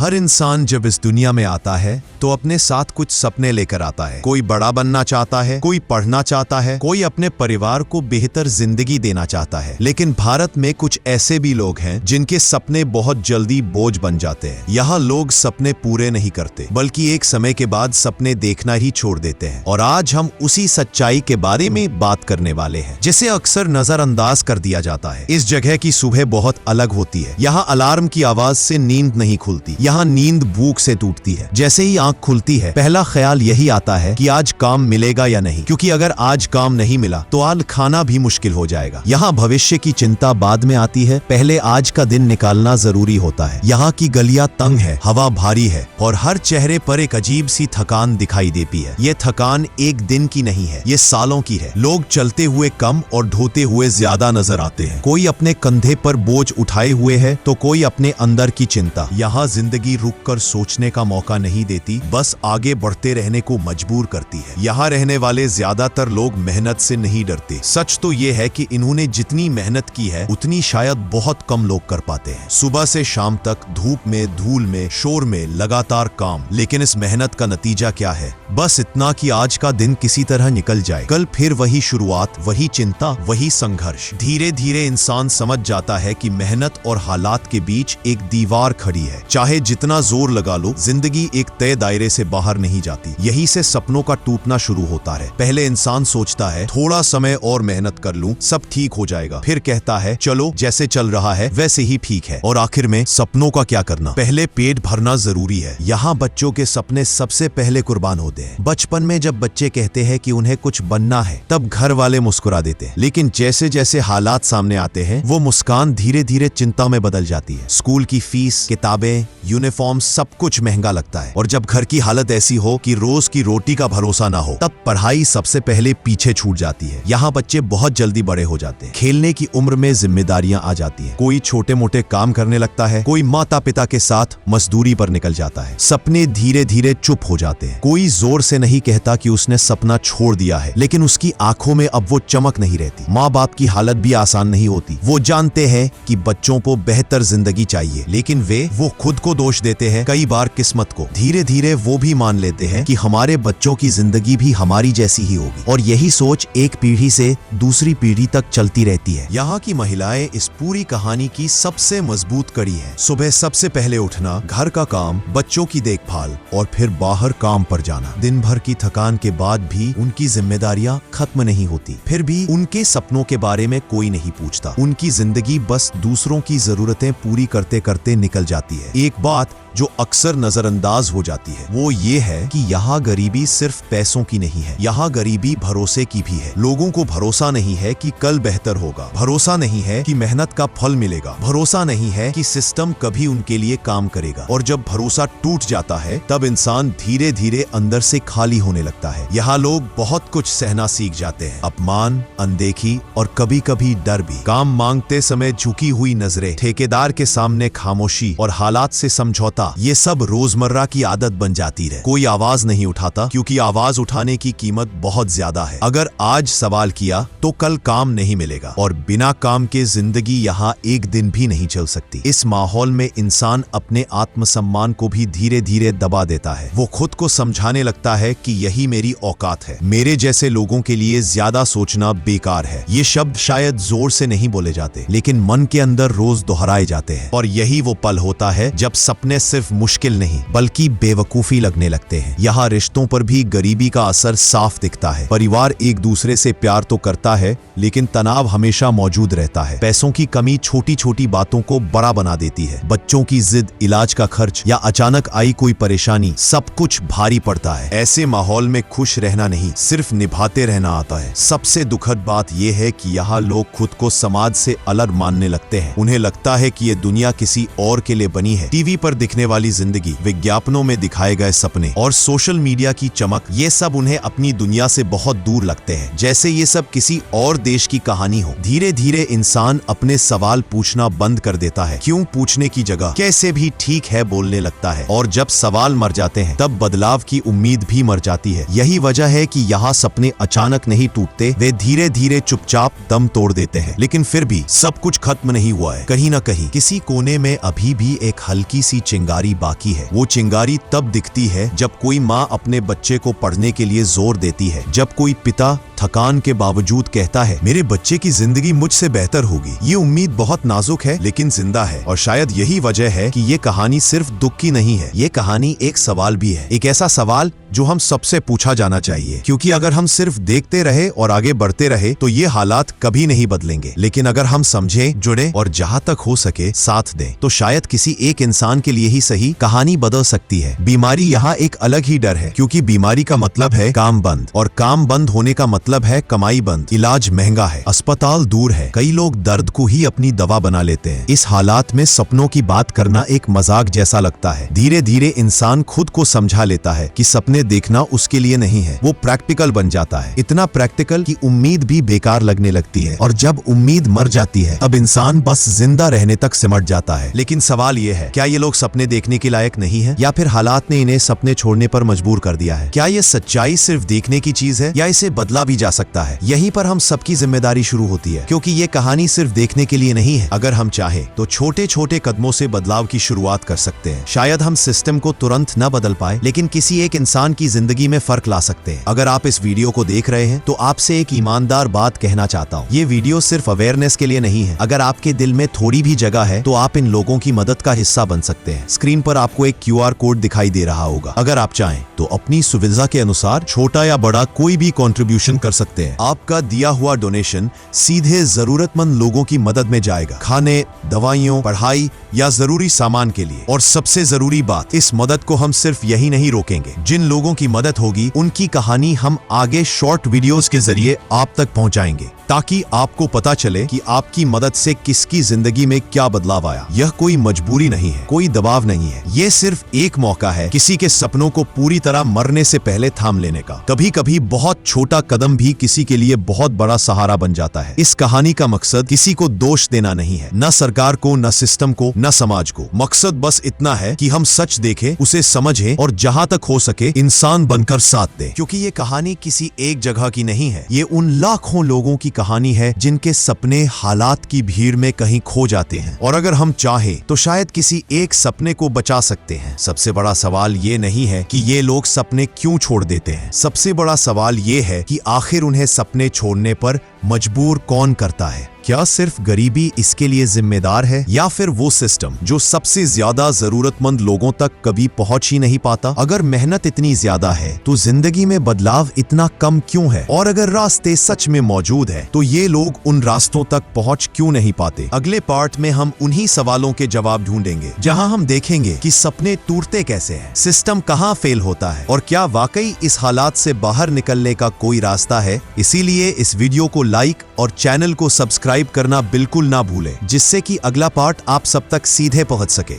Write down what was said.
हर इंसान जब इस दुनिया में आता है तो अपने साथ कुछ सपने लेकर आता है। कोई बड़ा बनना चाहता है, कोई पढ़ना चाहता है, कोई अपने परिवार को बेहतर जिंदगी देना चाहता है। लेकिन भारत में कुछ ऐसे भी लोग हैं जिनके सपने बहुत जल्दी बोझ बन जाते हैं। यहाँ लोग सपने पूरे नहीं करते, बल्कि एक समय के बाद सपने देखना ही छोड़ देते हैं। और आज हम उसी सच्चाई के बारे में बात करने वाले हैं, जिसे अक्सर नजरअंदाज कर दिया जाता है। इस जगह की सुबह बहुत अलग होती है। यहाँ अलार्म की आवाज से नींद नहीं खुलती, यहाँ नींद भूख से टूटती है। जैसे ही आंख खुलती है, पहला ख्याल यही आता है कि आज काम मिलेगा या नहीं, क्योंकि अगर आज काम नहीं मिला तो आज खाना भी मुश्किल हो जाएगा। यहाँ भविष्य की चिंता बाद में आती है, पहले आज का दिन निकालना जरूरी होता है। यहाँ की गलियां तंग है, हवा भारी है और हर चेहरे पर एक अजीब सी थकान दिखाई देती है। ये थकान एक दिन की नहीं है, ये सालों की है। लोग चलते हुए कम और ढोते हुए ज्यादा नजर आते हैं। कोई अपने कंधे पर बोझ उठाए हुए है तो कोई अपने अंदर की चिंता। यहाँ जिंदगी रुककर सोचने का मौका नहीं देती, बस आगे बढ़ते रहने को मजबूर करती है। यहाँ रहने वाले ज्यादातर लोग मेहनत से नहीं डरते। सच तो ये है कि इन्होंने जितनी मेहनत की है उतनी शायद बहुत कम लोग कर पाते हैं। सुबह से शाम तक धूप में, धूल में, शोर में लगातार काम। लेकिन इस मेहनत का नतीजा क्या है? बस इतना कि आज का दिन किसी तरह निकल जाए। कल फिर वही शुरुआत, वही चिंता, वही संघर्ष। धीरे धीरे इंसान समझ जाता है कि मेहनत और हालात के बीच एक दीवार खड़ी है। चाहे जितना जोर लगा लो, जिंदगी एक तय दायरे से बाहर नहीं जाती। यही से सपनों का टूटना शुरू होता है। पहले इंसान सोचता है थोड़ा समय और मेहनत कर लूं, सब ठीक हो जाएगा। फिर कहता है चलो जैसे चल रहा है वैसे ही ठीक है। और आखिर में सपनों का क्या करना? पहले पेट भरना जरूरी है। यहाँ बच्चों के सपने सबसे पहले कुर्बान होते हैं। बचपन में जब बच्चे कहते हैं कि उन्हें कुछ बनना है, तब घर वाले मुस्कुरा देते हैं। लेकिन जैसे जैसे हालात सामने आते हैं, वो मुस्कान धीरे धीरे चिंता में बदल जाती है। स्कूल की फीस, किताबें, यूनिफॉर्म, सब कुछ महंगा लगता है। और जब घर की हालत ऐसी हो कि रोज की रोटी का भरोसा ना हो, तब पढ़ाई सबसे पहले पीछे छूट जाती है। यहाँ बच्चे बहुत जल्दी बड़े हो जाते हैं। खेलने की उम्र में जिम्मेदारियां आ जाती हैं। कोई छोटे मोटे काम करने लगता है, कोई माता पिता के साथ मजदूरी पर निकल जाता है। सपने धीरे धीरे चुप हो जाते हैं। कोई जोर से नहीं कहता कि उसने सपना छोड़ दिया है, लेकिन उसकी आंखों में अब वो चमक नहीं रहती। माँ बाप की हालत भी आसान नहीं होती। वो जानते हैं कि बच्चों को बेहतर जिंदगी चाहिए, लेकिन वो खुद को दोष देते हैं, कई बार किस्मत को। धीरे धीरे वो भी मान लेते हैं कि हमारे बच्चों की जिंदगी भी हमारी जैसी ही होगी। और यही सोच एक पीढ़ी से दूसरी पीढ़ी तक चलती रहती है। यहाँ की महिलाएं इस पूरी कहानी की सबसे मजबूत कड़ी है। सुबह सबसे पहले उठना, घर का काम, बच्चों की देखभाल और फिर बाहर काम पर जाना। दिन भर की थकान के बाद भी उनकी जिम्मेदारियां खत्म नहीं होती। फिर भी उनके सपनों के बारे में कोई नहीं पूछता। उनकी जिंदगी बस दूसरों की जरूरतें पूरी करते करते निकल जाती है। एक बात जो अक्सर नजरअंदाज हो जाती है वो ये है कि यहाँ गरीबी सिर्फ पैसों की नहीं है, यहाँ गरीबी भरोसे की भी है। लोगों को भरोसा नहीं है कि कल बेहतर होगा, भरोसा नहीं है कि मेहनत का फल मिलेगा, भरोसा नहीं है कि सिस्टम कभी उनके लिए काम करेगा। और जब भरोसा टूट जाता है, तब इंसान धीरे धीरे अंदर से खाली होने लगता है। यहाँ लोग बहुत कुछ सहना सीख जाते हैं, अपमान, अनदेखी और कभी कभी डर भी। काम मांगते समय झुकी हुई नजरें, ठेकेदार के सामने खामोशी और हालात से समझौता, ये सब रोजमर्रा की आदत बन जाती है। कोई आवाज नहीं उठाता, क्योंकि आवाज उठाने की कीमत बहुत ज्यादा है। अगर आज सवाल किया तो कल काम नहीं मिलेगा, और बिना काम के जिंदगी यहाँ एक दिन भी नहीं चल सकती। इस माहौल में इंसान अपने आत्मसम्मान को भी धीरे धीरे दबा देता है। वो खुद को समझाने लगता है कि यही मेरी औकात है, मेरे जैसे लोगों के लिए ज्यादा सोचना बेकार है। ये शब्द शायद जोर से नहीं बोले जाते, लेकिन मन के अंदर रोज दोहराए जाते हैं। और यही वो पल होता है जब सपने सिर्फ मुश्किल नहीं बल्कि बेवकूफी लगने लगते हैं। यहाँ रिश्तों पर भी गरीबी का असर साफ दिखता है। परिवार एक दूसरे से प्यार तो करता है, लेकिन तनाव हमेशा मौजूद रहता है। पैसों की कमी छोटी छोटी बातों को बड़ा बना देती है। बच्चों की जिद, इलाज का खर्च या अचानक आई कोई परेशानी, सब कुछ भारी पड़ता है। ऐसे माहौल में खुश रहना नहीं, सिर्फ निभाते रहना आता है। सबसे दुखद बात यह है कि यहाँ लोग खुद को समाज से अलग मानने लगते हैं। उन्हें लगता है कि ये दुनिया किसी और के लिए बनी है। टीवी पर दिखने वाली जिंदगी, विज्ञापनों में दिखाए गए सपने और सोशल मीडिया की चमक, ये सब उन्हें अपनी दुनिया से बहुत दूर लगते हैं, जैसे ये सब किसी और देश की कहानी हो। धीरे धीरे इंसान अपने सवाल पूछना बंद कर देता है। क्यों पूछने की जगह कैसे भी ठीक है बोलने लगता है। और जब सवाल मर जाते हैं, तब बदलाव की उम्मीद भी मर जाती है। यही वजह है कि यहाँ सपने अचानक नहीं टूटते, वे धीरे धीरे चुपचाप दम तोड़ देते हैं। लेकिन फिर भी सब कुछ खत्म नहीं हुआ है। कहीं न कहीं किसी कोने में अभी भी एक हल्की सी चिंगारी चिंगारी बाकी है। वो चिंगारी तब दिखती है जब कोई माँ अपने बच्चे को पढ़ने के लिए जोर देती है, जब कोई पिता थकान के बावजूद कहता है मेरे बच्चे की जिंदगी मुझसे बेहतर होगी। ये उम्मीद बहुत नाजुक है लेकिन जिंदा है, और शायद यही वजह है कि ये कहानी सिर्फ दुख की नहीं है, ये कहानी एक सवाल भी है, एक ऐसा सवाल जो हम सबसे पूछा जाना चाहिए। क्योंकि अगर हम सिर्फ देखते रहे और आगे बढ़ते रहे तो ये हालात कभी नहीं बदलेंगे, लेकिन अगर हम समझे, जुड़े और जहां तक हो सके साथ दें तो शायद किसी एक इंसान के लिए ही सही कहानी बदल सकती है। बीमारी यहाँ एक अलग ही डर है, क्योंकि बीमारी का मतलब है काम बंद, और काम बंद होने का मतलब है कमाई बंद। इलाज महंगा है, अस्पताल दूर है, कई लोग दर्द को ही अपनी दवा बना लेते हैं। इस हालात में सपनों की बात करना एक मजाक जैसा लगता है। धीरे धीरे इंसान खुद को समझा लेता है कि सपने देखना उसके लिए नहीं है, वो प्रैक्टिकल बन जाता है, इतना प्रैक्टिकल कि उम्मीद भी बेकार लगने लगती है, और जब उम्मीद मर जाती है तब इंसान बस जिंदा रहने तक सिमट जाता है। लेकिन सवाल ये है, क्या ये लोग सपने देखने के लायक नहीं है, या फिर हालात ने इन्हें सपने छोड़ने पर मजबूर कर दिया है? क्या ये सच्चाई सिर्फ देखने की चीज है, या इसे बदला भी जा सकता है? यहीं पर हम सबकी जिम्मेदारी शुरू होती है, क्योंकि ये कहानी सिर्फ देखने के लिए नहीं है। अगर हम चाहें तो छोटे छोटे कदमों से बदलाव की शुरुआत कर सकते हैं। शायद हम सिस्टम को तुरंत न बदल पाए, लेकिन किसी एक इंसान की जिंदगी में फर्क ला सकते हैं। अगर आप इस वीडियो को देख रहे हैं तो आपसे एक ईमानदार बात कहना चाहता हूँ, ये वीडियो सिर्फ अवेयरनेस के लिए नहीं है। अगर आपके दिल में थोड़ी भी जगह है तो आप इन लोगों की मदद का हिस्सा बन सकते हैं। स्क्रीन पर आपको एक QR कोड दिखाई दे रहा होगा। अगर आप चाहें तो अपनी सुविधा के अनुसार छोटा या बड़ा कोई भी कंट्रीब्यूशन कर सकते हैं। आपका दिया हुआ डोनेशन सीधे जरूरतमंद लोगों की मदद में जाएगा, खाने, दवाइयों, पढ़ाई या जरूरी सामान के लिए। और सबसे जरूरी बात, इस मदद को हम सिर्फ यही नहीं रोकेंगे। जिन लोगों की मदद होगी उनकी कहानी हम आगे शॉर्ट वीडियोस के जरिए आप तक पहुंचाएंगे, ताकि आपको पता चले कि आपकी मदद से किसकी जिंदगी में क्या बदलाव आया। यह कोई मजबूरी नहीं है, कोई दबाव नहीं है, ये सिर्फ एक मौका है किसी के सपनों को पूरी तरह मरने से पहले थाम लेने का। कभी कभी बहुत छोटा कदम भी किसी के लिए बहुत बड़ा सहारा बन जाता है। इस कहानी का मकसद किसी को दोष देना नहीं है, न सरकार को, न सिस्टम को, न समाज को। मकसद बस इतना है कि हम सच देखें, उसे समझें और जहां तक हो सके इंसान बनकर साथ दें। क्योंकि ये कहानी किसी एक जगह की नहीं है, ये उन लाखों लोगों की कहानी है जिनके सपने हालात की भीड़ में कहीं खो जाते हैं, और अगर हम चाहें तो शायद किसी एक सपने को बचा सकते हैं। सबसे बड़ा सवाल ये नहीं है कि ये लोग सपने क्यों छोड़ देते हैं, सबसे बड़ा सवाल ये है कि आखिर उन्हें सपने छोड़ने पर मजबूर कौन करता है। क्या सिर्फ गरीबी इसके लिए जिम्मेदार है, या फिर वो सिस्टम जो सबसे ज्यादा जरूरतमंद लोगों तक कभी पहुंच ही नहीं पाता? अगर मेहनत इतनी ज्यादा है तो जिंदगी में बदलाव इतना कम क्यों है? और अगर रास्ते सच में मौजूद है तो ये लोग उन रास्तों तक पहुंच क्यों नहीं पाते? अगले पार्ट में हम उन्हीं सवालों के जवाब ढूंढेंगे, जहां हम देखेंगे कि सपने टूटते कैसे हैं, सिस्टम कहां फेल होता है, और क्या वाकई इस हालात से बाहर निकलने का कोई रास्ता है। इसीलिए इस वीडियो को लाइक और चैनल को सब्सक्राइब करना बिल्कुल ना भूलें, जिससे कि अगला पार्ट आप सब तक सीधे पहुंच सके।